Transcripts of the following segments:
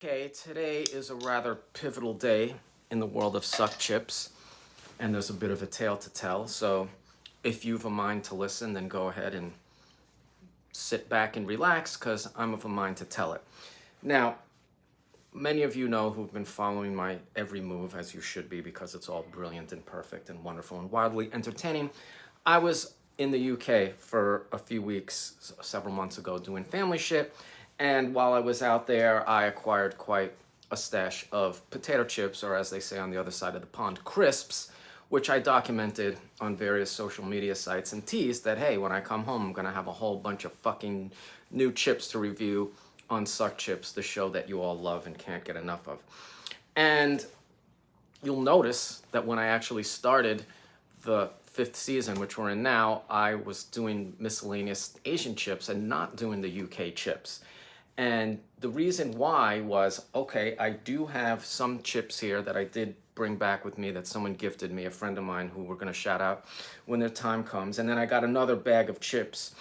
Okay, today is a rather pivotal day in the world of SUCKCHIPS, and there's a bit of a tale to tell. So if you've a mind to listen, then go ahead and sit back and relax, because I'm of a mind to tell it. Now, many of you know who've been following my every move, as you should be, because it's all brilliant and perfect and wonderful and wildly entertaining. I was in the UK for a few weeks, several months ago, doing family shit. And while I was out there, I acquired quite a stash of potato chips, or as they say on the other side of the pond, crisps, which I documented on various social media sites and teased that, hey, when I come home, I'm gonna have a whole bunch of fucking new chips to review on SUCKCHIPS, the show that you all love and can't get enough of. And you'll notice that when I actually started the 5th season, which we're in now, I was doing miscellaneous Asian chips and not doing the UK chips. And the reason why was, okay, I do have some chips here that I did bring back with me that someone gifted me, a friend of mine who we're going to shout out when their time comes. And then I got another bag of chips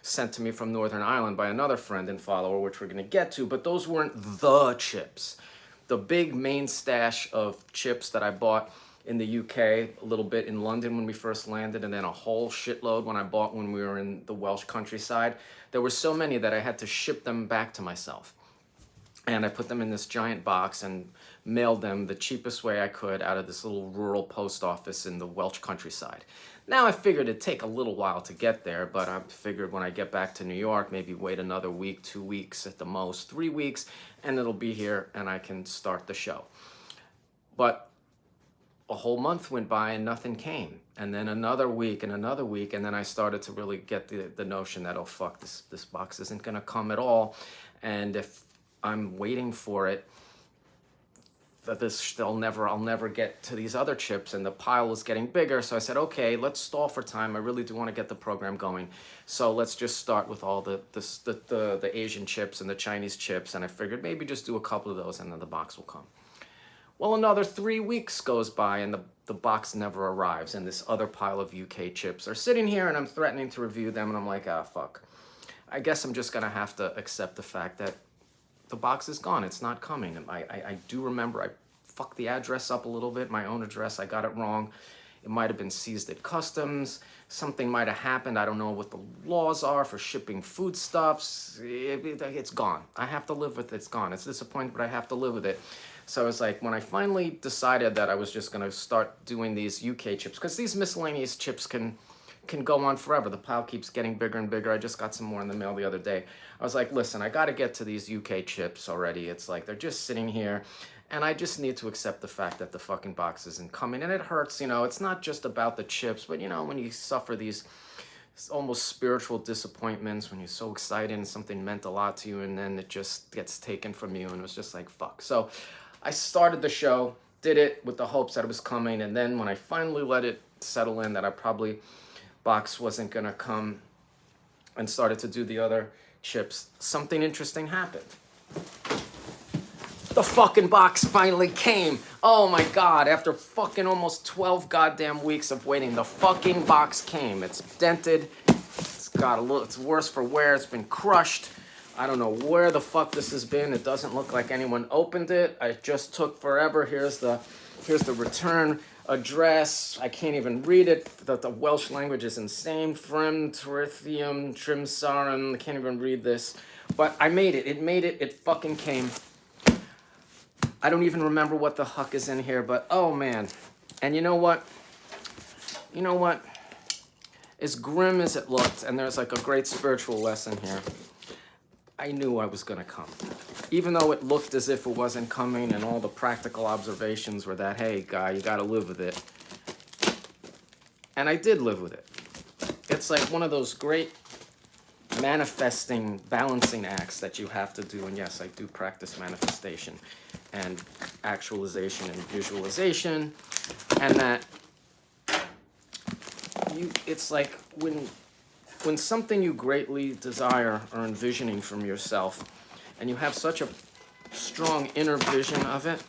sent to me from Northern Ireland by another friend and follower, which we're going to get to. But those weren't the chips. The big main stash of chips that I bought in the UK, a little bit in London when we first landed, and then a whole shitload when I bought when we were in the Welsh countryside. There were so many that I had to ship them back to myself. And I put them in this giant box and mailed them the cheapest way I could out of this little rural post office in the Welsh countryside. Now I figured it'd take a little while to get there, but I figured when I get back to New York, maybe wait another week, 2 weeks at the most, 3 weeks, and it'll be here and I can start the show. But a whole month went by and nothing came. And then another week, and then I started to really get the notion that, oh fuck, this box isn't gonna come at all. And if I'm waiting for it, I'll never get to these other chips, and the pile was getting bigger. So I said, okay, let's stall for time. I really do want to get the program going. So let's just start with all the Asian chips and the Chinese chips. And I figured maybe just do a couple of those and then the box will come. Well, another 3 weeks goes by and the box never arrives, and this other pile of UK chips are sitting here and I'm threatening to review them, and I'm like, ah, fuck. I guess I'm just gonna have to accept the fact that the box is gone. It's not coming. And I do remember I fucked the address up a little bit, my own address. I got it wrong. It might have been seized at customs. Something might have happened. I don't know what the laws are for shipping foodstuffs. It's gone. I have to live with it. It's gone. It's disappointing, but I have to live with it. So it's like when I finally decided that I was just going to start doing these UK chips, because these miscellaneous chips can go on forever. The pile keeps getting bigger and bigger. I just got some more in the mail the other day. I was like, listen, I got to get to these UK chips already. It's like they're just sitting here, and I just need to accept the fact that the fucking box isn't coming. And it hurts, you know. It's not just about the chips, but, you know, when you suffer these almost spiritual disappointments, when you're so excited and something meant a lot to you, and then it just gets taken from you, and it was just like, fuck. So I started the show, did it with the hopes that it was coming, and then when I finally let it settle in that I probably box wasn't gonna come and started to do the other chips, something interesting happened. The fucking box finally came. Oh my God, after fucking almost 12 goddamn weeks of waiting, the fucking box came. It's dented, it's worse for wear, it's been crushed. I don't know where the fuck this has been. It doesn't look like anyone opened it. It just took forever. Here's the return address. I can't even read it. The Welsh language is insane. Frem, Trithium, Trimsarum. I can't even read this. But I made it. It fucking came. I don't even remember what the huck is in here, but oh man. And you know what? As grim as it looked, and there's like a great spiritual lesson here, I knew I was gonna come. Even though it looked as if it wasn't coming, and all the practical observations were that, hey guy, you gotta live with it. And I did live with it. It's like one of those great manifesting, balancing acts that you have to do. And yes, I do practice manifestation and actualization and visualization. And that it's like when something you greatly desire or envisioning from yourself, and you have such a strong inner vision of it,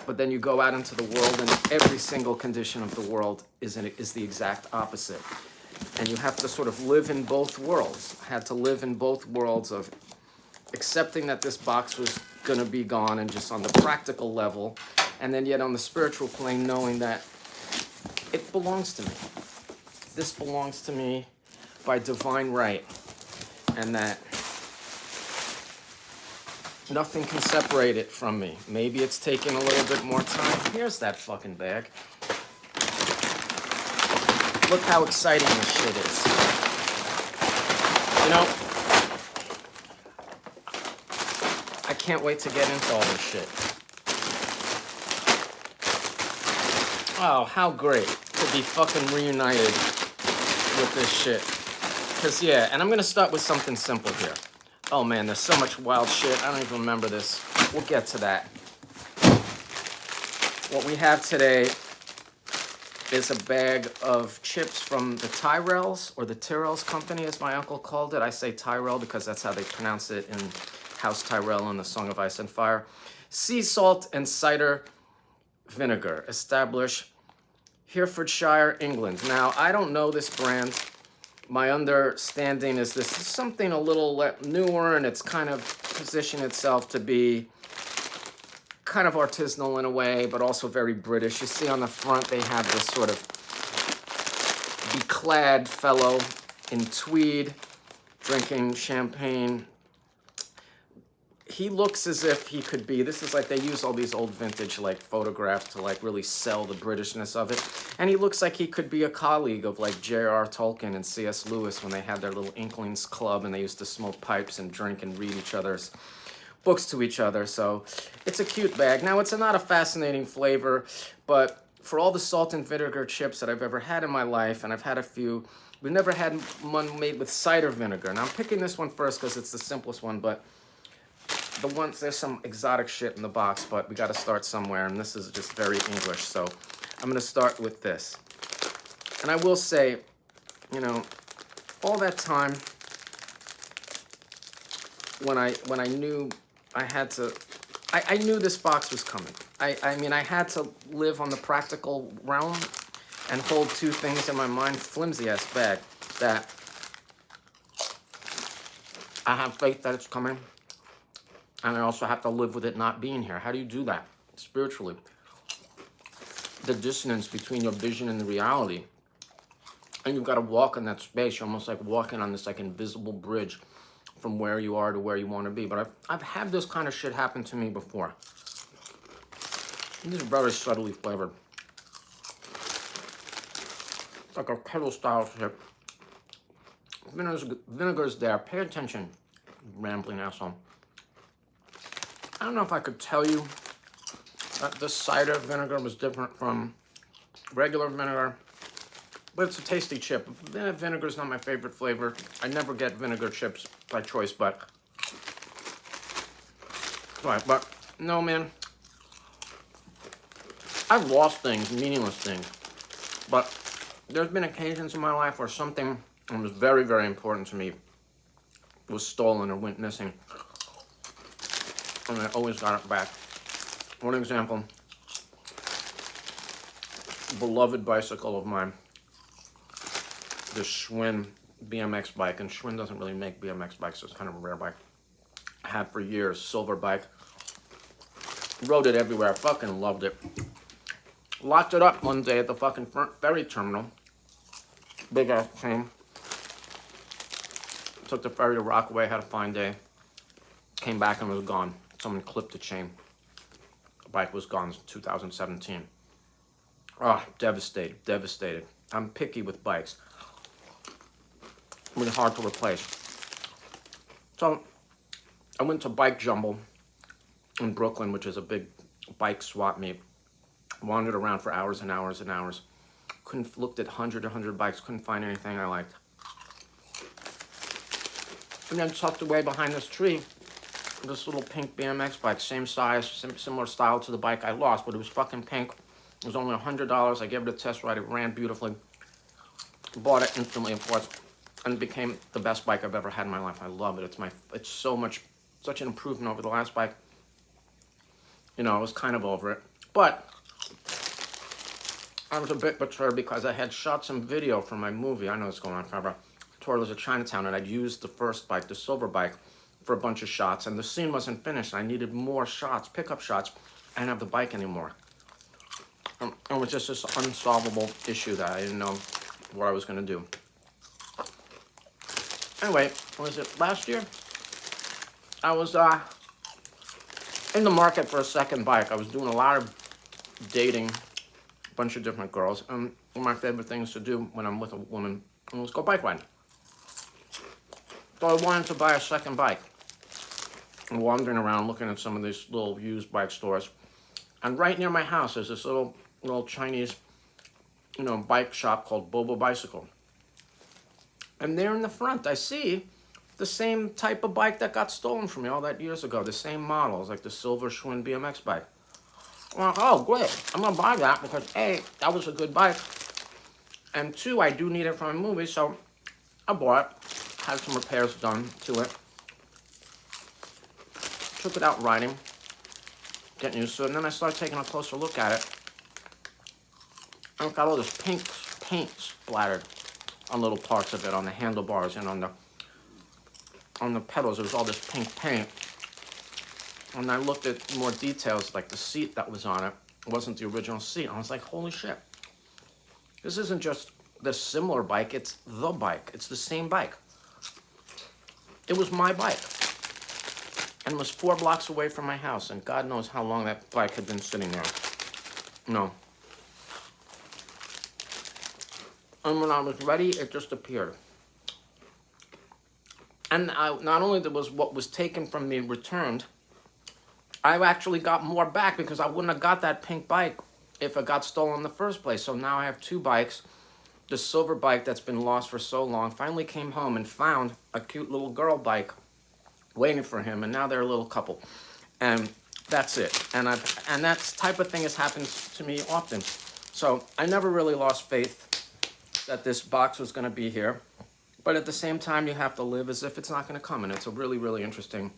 but then you go out into the world and every single condition of the world is the exact opposite. And you have to sort of live in both worlds. I had to live in both worlds of accepting that this box was gonna be gone, and just on the practical level, and then yet on the spiritual plane, knowing that it belongs to me. This belongs to me by divine right, and that nothing can separate it from me. Maybe it's taking a little bit more time. Here's that fucking bag. Look how exciting this shit is. You know, I can't wait to get into all this shit. Oh, how great to be fucking reunited with this shit. Cause yeah, and I'm gonna start with something simple here. Oh man, there's so much wild shit. I don't even remember this. We'll get to that. What we have today is a bag of chips from the TYRRELL'S, or the TYRRELL'S company, as my uncle called it. I say Tyrell because that's how they pronounce it in House Tyrell in the Song of Ice and Fire. Sea salt and cider vinegar, established Herefordshire, England. Now, I don't know this brand. My understanding is this is something a little newer, and it's kind of positioned itself to be kind of artisanal in a way, but also very British. You see on the front, they have this sort of beclad fellow in tweed drinking champagne. He looks as if he could be, this is like they use all these old vintage like photographs to like really sell the Britishness of it. And he looks like he could be a colleague of like J.R. Tolkien and C.S. Lewis when they had their little Inklings Club and they used to smoke pipes and drink and read each other's books to each other. So it's a cute bag. Now, it's not a fascinating flavor, but for all the salt and vinegar chips that I've ever had in my life, and I've had a few, we've never had one made with cider vinegar. Now, I'm picking this one first because it's the simplest one, but the ones, there's some exotic shit in the box, but we got to start somewhere, and this is just very English, so I'm going to start with this. And I will say, you know, all that time when I knew I had to, I knew this box was coming. I mean, I had to live on the practical realm and hold two things in my mind. Flimsy-ass bag that I have faith that it's coming, and I also have to live with it not being here. How do you do that spiritually? The dissonance between your vision and the reality. And you've got to walk in that space. You're almost like walking on this like invisible bridge from where you are to where you want to be. But I've had this kind of shit happen to me before. These are very subtly flavored. It's like a kettle style chip. Vinegar's there. Pay attention, rambling asshole. I don't know if I could tell you that this cider vinegar was different from regular vinegar, but it's a tasty chip. Vinegar's not my favorite flavor. I never get vinegar chips by choice, but right. But no, man. I've lost things, meaningless things, but there's been occasions in my life where something that was very, very important to me was stolen or went missing, and I always got it back. One example, beloved bicycle of mine, the Schwinn BMX bike, and Schwinn doesn't really make BMX bikes, so it's kind of a rare bike. I had for years, silver bike. Rode it everywhere, fucking loved it. Locked it up one day at the fucking ferry terminal. Big ass chain. Took the ferry to Rockaway, had a fine day. Came back and it was gone. Someone clipped the chain. The bike was gone in 2017. Oh, devastated, devastated. I'm picky with bikes. Really hard to replace. So, I went to Bike Jumble in Brooklyn, which is a big bike swap meet. Wandered around for hours and hours and hours. Looked at 100 bikes, couldn't find anything I liked. And then tucked away behind this tree, this little pink BMX bike, same size, similar style to the bike I lost, but it was fucking pink. It was only $100. I gave it a test ride. It ran beautifully. Bought it instantly, of course, and it became the best bike I've ever had in my life. I love it. It's such an improvement over the last bike. You know, I was kind of over it, but I was a bit perturbed because I had shot some video from my movie. I know it's going on forever. TYRRELL'S of Chinatown, and I'd used the first bike, the silver bike, for a bunch of shots, and the scene wasn't finished. I needed more shots, pickup shots. I didn't have the bike anymore. It was just this unsolvable issue that I didn't know what I was going to do. Anyway, was it last year? I was in the market for a second bike. I was doing a lot of dating, a bunch of different girls, and one of my favorite things to do when I'm with a woman was go bike riding. So I wanted to buy a second bike. I'm wandering around looking at some of these little used bike stores, and right near my house is this little Chinese, bike shop called Bobo Bicycle. And there in the front, I see the same type of bike that got stolen from me all that years ago. The same models, like the silver Schwinn BMX bike. I'm like, oh, great. I'm going to buy that because, A, that was a good bike. And 2, I do need it for my movie, so I bought it. Had some repairs done to it. Took it out riding, getting used to it. And then I started taking a closer look at it. And it's got all this pink paint splattered on little parts of it, on the handlebars and on the pedals. There was all this pink paint. And I looked at more details, like the seat that was on it. It wasn't the original seat. I was like, holy shit. This isn't just the similar bike, it's the bike. It's the same bike. It was my bike. And it was 4 blocks away from my house, and God knows how long that bike had been sitting there. No. And when I was ready, it just appeared. And not only was what was taken from me returned, I actually got more back because I wouldn't have got that pink bike if it got stolen in the first place. So now I have 2 bikes. The silver bike that's been lost for so long finally came home and found a cute little girl bike waiting for him, and now they're a little couple. And that's it. And that type of thing has happened to me often. So I never really lost faith that this box was going to be here. But at the same time, you have to live as if it's not going to come. And it's a really, really interesting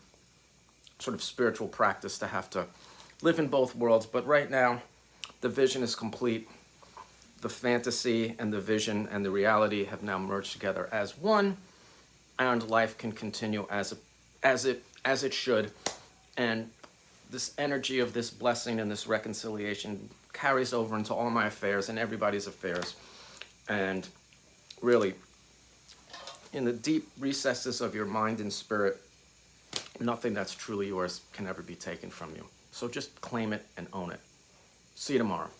sort of spiritual practice to have to live in both worlds. But right now, the vision is complete. The fantasy and the vision and the reality have now merged together as one, and life can continue as it should. And this energy of this blessing and this reconciliation carries over into all my affairs and everybody's affairs. And really, in the deep recesses of your mind and spirit, nothing that's truly yours can ever be taken from you. So just claim it and own it. See you tomorrow.